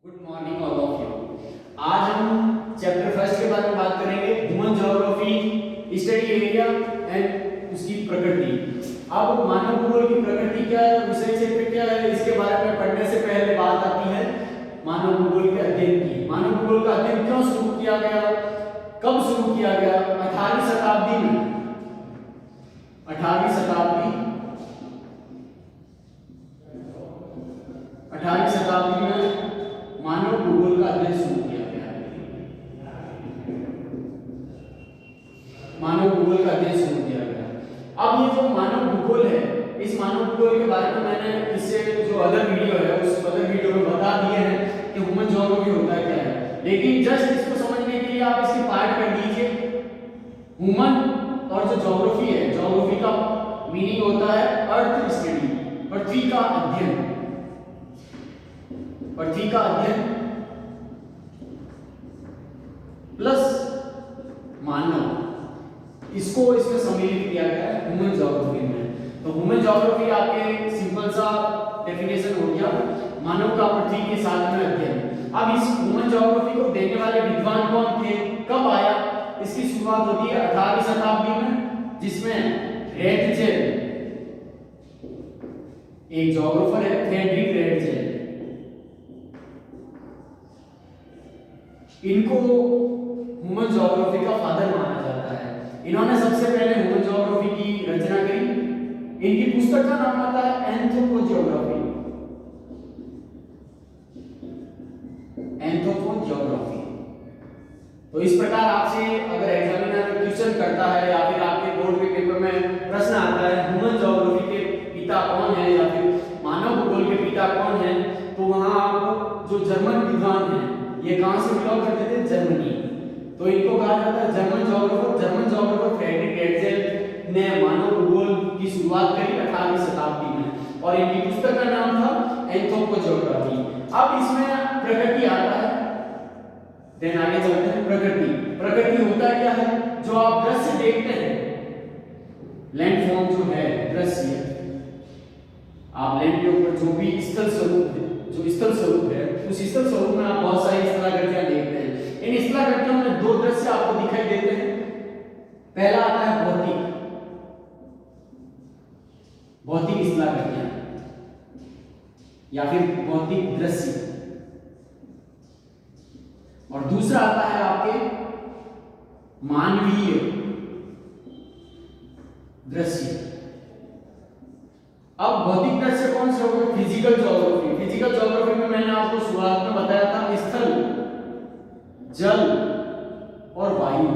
Good morning all of you. आज हम chapter first के बारे में बात करेंगे, human geography, study area and उसकी प्रकृति। अब मानव भूगोल की प्रकृति क्या है, विषय क्षेत्र क्या है, इसके बारे में पढ़ने से पहले बात आती है मानव भूगोल के अध्ययन की। मानव भूगोल का अध्ययन क्यों शुरू किया गया, कब शुरू किया गया? 18वीं शताब्दी में, 18वीं शताब्दी में मानव भूगोल का अध्ययन शुरू किया गया। मानव भूगोल का अध्ययन शुरू किया गया। अब ये जो मानव भूगोल है, इस मानव भूगोल के बारे में मैंने इससे जो अदर वीडियो है उस अदर वीडियो में बता दिए हैं कि ह्यूमन ज्योग्राफी होता है क्या है, लेकिन जस्ट इसको समझने के लिए आप इसकी पार्ट कर दीजिए। ह्यूमन और जो ज्योग्राफी है, ज्योग्राफी का मीनिंग होता है अर्थ स्टडी, पृथ्वी का अध्ययन, पृथ्वी का अध्ययन प्लस मानव, इसको इसमें सम्मिलित किया गया है ह्यूमन ज्योग्राफी में। तो ह्यूमन ज्योग्राफी आपके सिंपल सा डेफिनेशन हो गया, मानव का पृथ्वी के साथ में अध्ययन। अब इस ह्यूमन ज्योग्राफी को देने वाले विद्वान कौन थे, कब आया? इसकी शुरुआत होती है 18वीं शताब्दी में, जिसमें रेटजेल, एक ज्योग्राफर है फ्रेडरिक रेटजेल, इनको ह्यूमन ज्योग्राफी का फादर माना जाता है। इन्होंने सबसे पहले ह्यूमन ज्योग्राफी की रचना करी। इनकी पुस्तक का नाम आता है एंथ्रोपोज्योग्राफी, एंथ्रोपोज्योग्राफी। तो इस प्रकार आपसे अगर एग्जामिनर क्वेश्चन करता है या फिर आपके बोर्ड के पेपर में प्रश्न आता है ह्यूमन ज्योग्राफी के पिता कौन है या फिर मानव भूगोल के पिता कौन है, तो वहां आप जो जर्मन विद्वान हैं, ये कहां से बिलोंग करते थे? जर्मनी। तो इनको कहा जाता है जर्मन ज्योग्राफर फ्रेडरिक रेटजेल ने मानव भूगोल की शुरुआत करी 18वीं शताब्दी में, और इनकी पुस्तक का नाम था एंथ्रोपोज्योग्राफी। अब इसमें प्रकृति आता है, देन आगे चलते हैं प्रकृति। प्रकृति होता क्या है? जो आप दृश्य देखते हैं, लैंडफॉर्म जो है दृश्य, आप लैंड के ऊपर जो भी स्थल स्वरूप है, जो स्थल स्वरूप है, उस स्थल स्वरूप में आप बहुत सारी स्थलाकृतियां देखते हैं। इन स्थलाकृतियों में दो दृश्य आपको दिखाई देते हैं। पहला आता है भौतिक स्थलाकृतियां या फिर भौतिक दृश्य, और दूसरा आता है आपके मानवीय दृश्य। अब भौतिक दृश्य कौन से हो गए? Physical geography. फिजिकल ज्योग्राफी में मैंने आपको शुरुआत में बताया था स्थल, जल और वायु,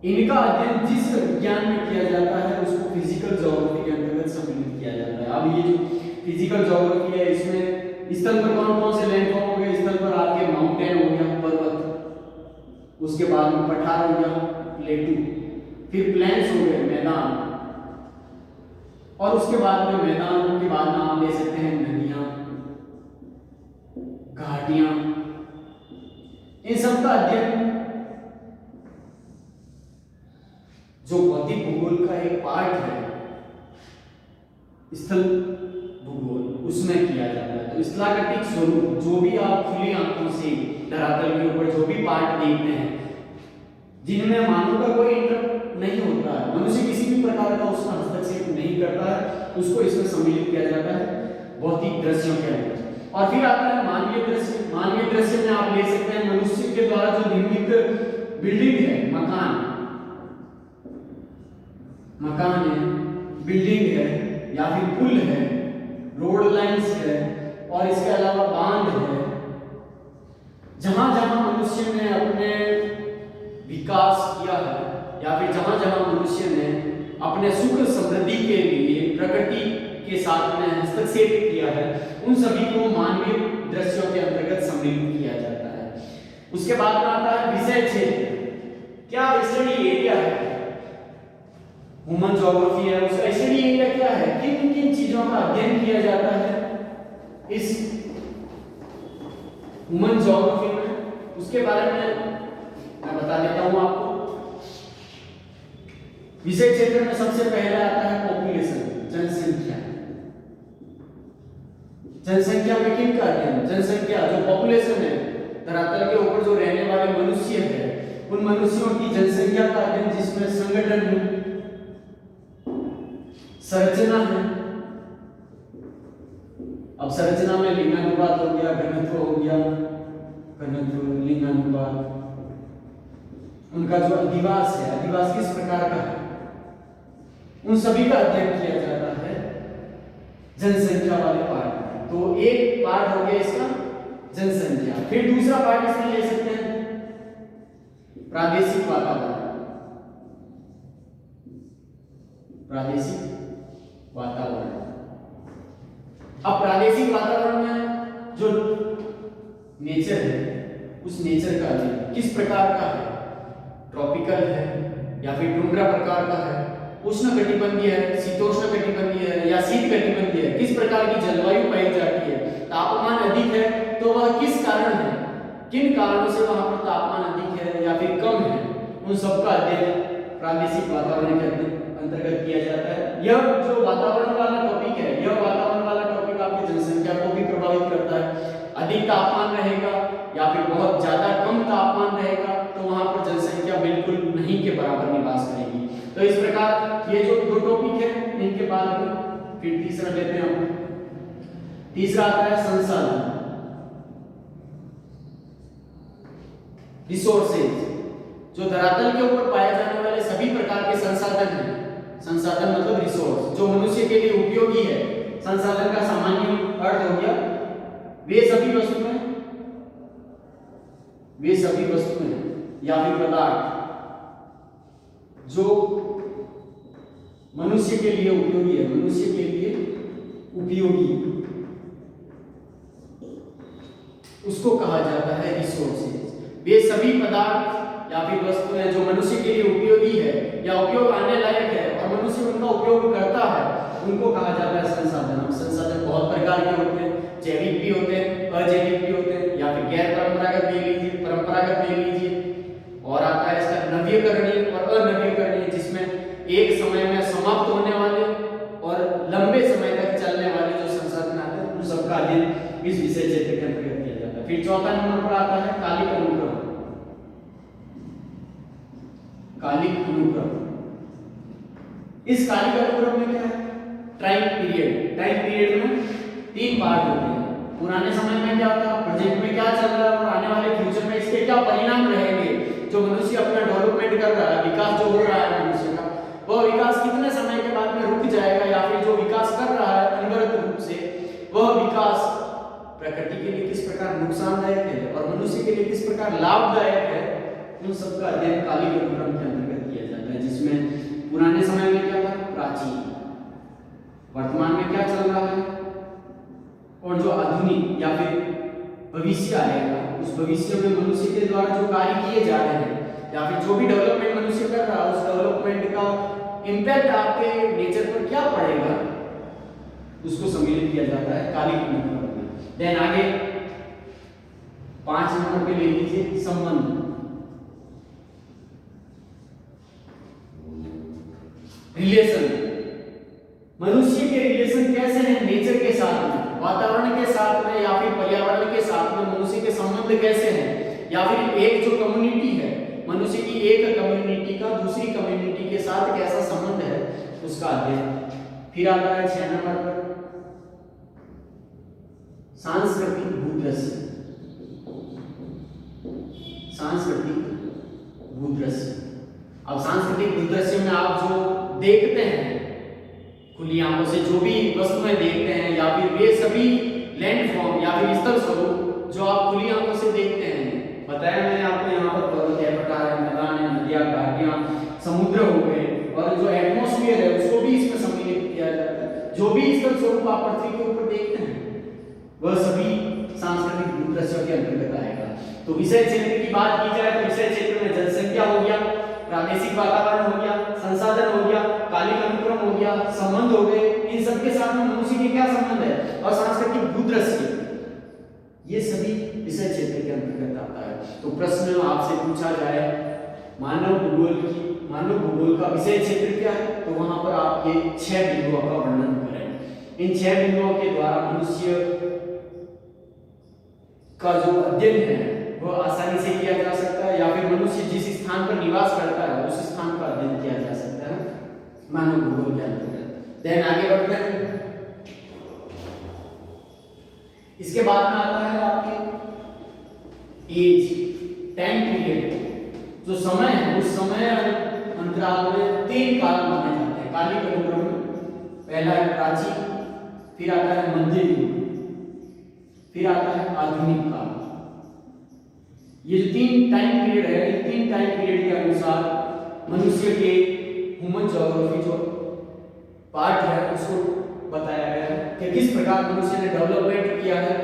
इनका अध्ययन जिस विज्ञान में किया जाता है उसको फिजिकल ज्योग्राफी के अंतर्गत सम्मिलित किया जाता है। अब ये जो फिजिकल ज्योग्राफी है, इसमें स्थल पर कौन कौन से लैंडफॉर्म हो गए? स्थल पर आपके माउंटेन हो गया, पर्वत, उसके बाद में पठार हो गया, प्लेटू, फिर प्लेन्स हो गए, मैदान, और उसके बाद में मैदान के बाद में आप ले सकते हैं नदियां, घाटियां। इन सब का अध्ययन जो भौतिक भूगोल का एक पार्ट है, स्थल भूगोल, उसमें किया जाता है। तो स्थलाकृतिक स्वरूप, जो भी आप खुली आंखों से धरातल के ऊपर जो भी पार्ट देखते हैं, जिनमें मानव का कोई इंटरप्ट नहीं होता है, मनुष्य किसी भी प्रकार का उसमें हस्तक्षेप नहीं करता है, उसको इसमें सम्मिलित किया जाता है भौतिक दृश्यों के अंदर। और फिर आता है मानवीय दृश्य। मानवीय दृश्य में आप ले सकते हैं मनुष्य के द्वारा जो निर्मित बिल्डिंग है, मकान है, बिल्डिंग है, या फिर पुल है, रोड लाइंस है, और इसके अलावा बांध है। जहां जहां मनुष्य ने अपने विकास किया है या फिर जहां जहां मनुष्य ने अपने सुख समृद्धि के लिए प्रकृति के साथ में हस्तक्षेप किया है, उन सभी को मानवीय दृश्यों के अंतर्गत सम्मिलित किया जाता है। उसके बाद में आता है विषय क्षेत्र। क्या स्टडी एरिया है? ह्यूमन ज्योग्राफी है, उसका स्टडी एरिया क्या है? किन किन चीजों का अध्ययन किया जाता है इस ह्यूमन ज्योग्राफी में, उसके बारे में मैं बता देता हूं आपको। विषय क्षेत्र में सबसे पहले आता है पॉपुलेशन, जनसंख्या। जनसंख्या में किन का अध्ययन? जनसंख्या जो पॉपुलेशन मनुष्यों की जनसंख्या का अध्ययन जिसमें संगठन है, संरचना है। अब संरचना में लिंगानुपात हो गया, घनत्व हो गया, घनत्व, लिंगानुपात, उनका जो अधिवास है, अधिवास किस प्रकार का है, उन सभी का अध्ययन किया जाता है जनसंख्या वाले पार्ट में। तो एक पार्ट हो गया इसका जनसंख्या। फिर दूसरा पार्ट इसमें ले सकते हैं प्रादेशिक वातावरण। प्रादेशिक वातावरण, अब प्रादेशिक वातावरण में जो नेचर है, उस नेचर का अध्ययन किस प्रकार का है, ट्रॉपिकल है या फिर टुंड्रा प्रकार का है, उष्णकटिबंधीय है, शीतोष्ण कटिबंधीय है या शीत कटिबंधीय है, किस प्रकार की जलवायु पाई जाती है, तापमान अधिक है तो वह किस कारण है, किन कारणों से वहां पर तापमान अधिक है या फिर कम है, उन सब का अध्ययन प्रादेशिक वातावरण के अंतर्गत किया जाता है। यह जो वातावरण वाला टॉपिक है, यह वातावरण वाला टॉपिक आपकी जनसंख्या को भी प्रभावित करता है। अधिक तापमान रहेगा या फिर बहुत ज्यादा कम तापमान रहेगा तो वहां पर जनसंख्या बिल्कुल नहीं के बराबर निवास करेगी। तो इस प्रकार ये जो दो टॉपिक है इनके बाद में फिर तीसरा लेते हैं हम। तीसरा आता है संसाधन, रिसोर्सेज, जो धरातल के ऊपर पाए जाने वाले सभी प्रकार के संसाधन हैं। संसाधन मतलब रिसोर्स, जो मनुष्य के लिए उपयोगी है। संसाधन का सामान्य अर्थ हो गया वे सभी वस्तुएं या फिर पदार्थ जो मनुष्य के लिए उपयोगी है, मनुष्य के लिए उपयोगी, उसको कहा जाता है रिसोर्सेज। वे सभी पदार्थ या फिर वस्तुएं जो मनुष्य के लिए उपयोगी है या उपयोग आने लायक है और मनुष्य उनका उपयोग करता है, उनको कहा जाता है संसाधन। संसाधन बहुत प्रकार के होते हैं, जैविक भी होते हैं, अजैविक भी होते हैं या फिर गैर परंपरागत ले लीजिए, परंपरागत ले लीजिए। और आता है इसका नवीकरणीय और अनवीकरणीय, जिसमें एक समय में समाप्त होने वाले और लंबे समय तक चलने वाले जो संसाधन आते हैं, उन सबका अध्ययन इस विषय क्षेत्र के अंतर्गत किया जाता है। फिर चौथा नंबर पर आता है कालिक अनुक्रम। कालिक अनुक्रम, इस कालिक अनुक्रम में क्या है, टाइम पीरियड। टाइम पीरियड में 3 पार्ट होते हैं। पुराने समय में क्या था, प्रेजेंट में क्या चल रहा है और आने वाले फ्यूचर में इसके क्या परिणाम रहेंगे। जो मनुष्य अपना डेवलपमेंट कर रहा है, विकास जो हो रहा है मनुष्य का, वह विकास कितने समय के बाद में रुक जाएगा या फिर जो विकास कर रहा है अनवरत रूप से, वह विकास प्रकृति के लिए किस प्रकार नुकसानदायक है और मनुष्य के लिए किस प्रकार लाभदायक है, उन सब का अध्ययन कालिक अनुक्रम के अंतर्गत किया जाता है। जिसमें पुराने समय में क्या था, प्राचीन, वर्तमान में क्या चल रहा है और जो आधुनिक या फिर भविष्य आएगा, उस भविष्य में मनुष्य के द्वारा जो कार्य किए जा रहे हैं या फिर जो भी डेवलपमेंट मनुष्य कर रहा है, उस डेवलपमेंट का इंपैक्ट आपके नेचर पर क्या पड़ेगा, उसको सम्मिलित किया जाता है कालिक अनुक्रम में। देन आगे 5 नंबर पे ले लीजिए संबंध, रिलेशन। मनुष्य के रिलेशन कैसे हैं नेचर के साथ में, वातावरण के साथ में या फिर पर्यावरण के साथ में मनुष्य के संबंध कैसे हैं, या फिर एक जो कम्युनिटी है, मनुष्य की एक कम्युनिटी का दूसरी कम्युनिटी के साथ कैसा संबंध है, उसका अध्ययन। फिर आता है 6 नंबर पर सांस्कृतिक भूदृश्य। सांस्कृतिक भूदृश्य, अब सांस्कृतिक भूदृश्य में आप जो देखते हैं खुली आंखों से, जो भी वस्तुएं देखते हैं या फिर वे सभी लैंडफॉर्म या फिर स्थल स्वरूप जो आप खुली आंखों से देखते हैं, बताया मैंने आपको, यहाँ पर पर्वत है, पठार है, मैदान है, नदियां, घाटियां, समुद्र हो गए और जो एटमॉस्फेयर है उसको भी इसमें सम्मिलित किया जाता है। जो भी स्थल स्वरूप आप पृथ्वी के ऊपर देखते हैं वह सभी सांस्कृतिक भूदृश्य के अंतर्गत आएगा। तो विषय क्षेत्र की बात की जाए तो विषय क्षेत्र में जनसंख्या हो गया, प्रादेशिक वातावरण हो गया, संसाधन हो गया, कालिक अनुक्रम हो गया, संबंध हो गए, इन सब के साथ में मनुष्य के क्या संबंध है और सांस्कृतिक भूदृश्य, ये सभी विषय क्षेत्र के अंतर्गत आता है। तो प्रश्न आपसे पूछा जाए मानव भूगोल का विषय क्षेत्र क्या है, तो वहां पर आप ये 6 बिंदुओं का वर्णन करें। इन 6 बिंदुओं के द्वारा मनुष्य का जो अध्ययन है वह आसानी से किया जा सकता है, या फिर मनुष्य जिस स्थान पर निवास करता है उस स्थान का अध्ययन किया जा सकता है मानव भूगोल के अंतर्गत। देन आगे बढ़ते हैं। इसके बाद में आता है आपके एज, टाइम पीरियड। जो समय है उस समय अंतराल में 3 काल माने जाते हैं कालिक अनुक्रम में। पहला है प्राचीन, फिर आता है मध्य युग, फिर आता है आधुनिक काल। ये जो 3 टाइम पीरियड है, इन 3 टाइम पीरियड के अनुसार मनुष्य के ह्यूमन ज्योग्राफी जो पार्ट है उसको बताया गया है कि किस प्रकार मनुष्य ने डेवलपमेंट किया है।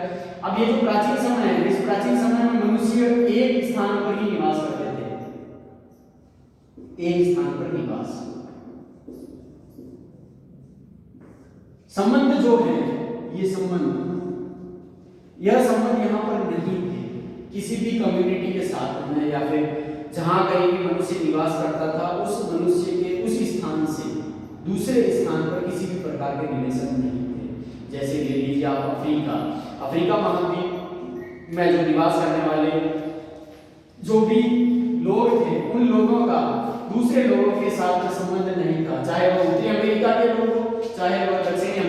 अब ये जो प्राचीन समय है, इस प्राचीन समय में मनुष्य एक स्थान पर ही निवास करते थे, एक स्थान पर निवास। संबंध जो है, ये संबंध, यह संबंध यहाँ पर नहीं थे किसी भी कम्युनिटी के साथ में, या फिर जहां कहीं भी मनुष्य निवास करता था उस मनुष्य के उस स्थान से दूसरे स्थान पर किसी भी प्रकार के रिलेशन नहीं थे। जैसे ले लीजिए आप अफ्रीका महाद्वीप में जो निवास करने वाले जो भी लोग थे, उन लोगों का दूसरे लोगों के साथ संबंध नहीं था, चाहे वह उत्तरी अमेरिका के लोग हो, चाहे वह दक्षिणी